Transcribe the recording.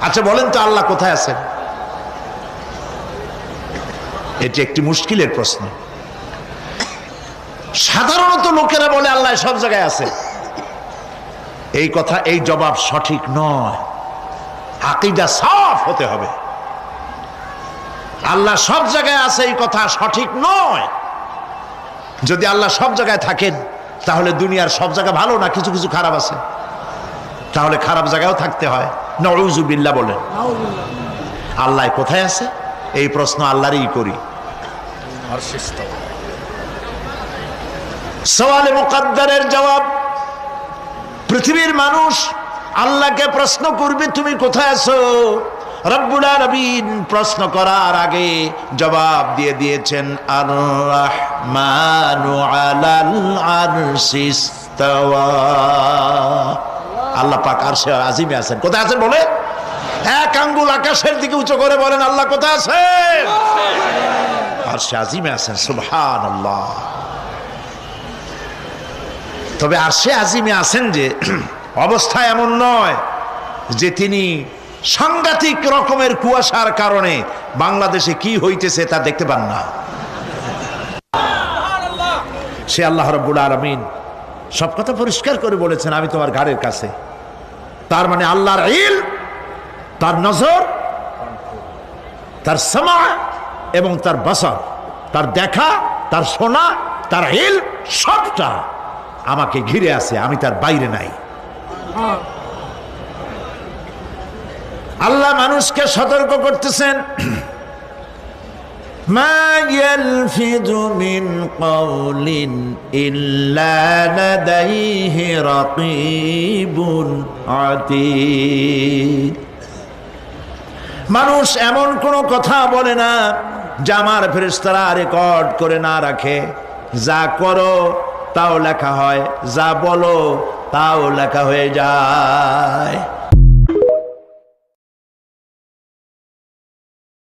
আচ্ছা বলেন তো আল্লাহ কোথায় আছেন? এটি একটি মুশকিলের প্রশ্ন। সাধারণত লোকেরা বলে আল্লাহ সব জায়গায় আছে। এই কথা, এই জবাব সঠিক নয়। আকীদা সাফ হতে হবে। আল্লাহ সব জায়গায় আছে এই কথা সঠিক নয়। যদি আল্লাহ সব জায়গায় থাকেন তাহলে দুনিয়ার সব জায়গা ভালো না, কিছু কিছু খারাপ আছে। তাহলে খারাপ জায়গায়ও থাকতে হয়। নাউযু বিল্লাহ বলেন। আল্লাহ কোথায় আছে এই প্রশ্ন আল্লাহরই করি। সওয়ালে মুকদ্দারের জবাব, পৃথিবীর মানুষ আল্লাহকে প্রশ্ন করবে তুমি কোথায় আছো। রব্বুল আলামিন প্রশ্ন করার আগে জবাব দিয়ে দিয়েছেন, আর রাহমানু আলাল আরশি ইস্তাওয়া। আল্লাহ পাক আরশে আজিমে আছেন। কোথায় আছেন বলে? এক আঙ্গুল আকাশের দিকে উঁচু করে বলেন আল্লাহ কোথায় আছেন? আরশে আজিমে আছেন। সুবহানাল্লাহ। তবে আরশে আজিমে আছেন যে অবস্থা এমন নয় যে তিনি সাংঘাতিক রকমের কুয়াশার কারণে বাংলাদেশে কি হইতেছে তা দেখতে পান না। সে আল্লাহ রাব্বুল আলামিন সব কথা পরিষ্কার করে বলেছেন, আমি তোমার ঘাড়ের কাছে। তার মানে আল্লাহর ইলম, তার নজর, তার সামা এবং তার বসর, তার দেখা, তার শোনা, তার ইলম সবটা আমাকে ঘিরে আছে, আমি তার বাইরে নাই। আল্লাহ মানুষকে সতর্ক করতেছেন, মা ইয়ালফিযু মিন কাওলিন ইল্লা লাদাইহি রাকীবুন আতীদ। মানুষ এমন কোন কথা বলে না যা আমার ফেরেশতারা রেকর্ড করে না রাখে। যা করো তাও লেখা হয়, যা বলো তাও লেখা হয়ে যায়।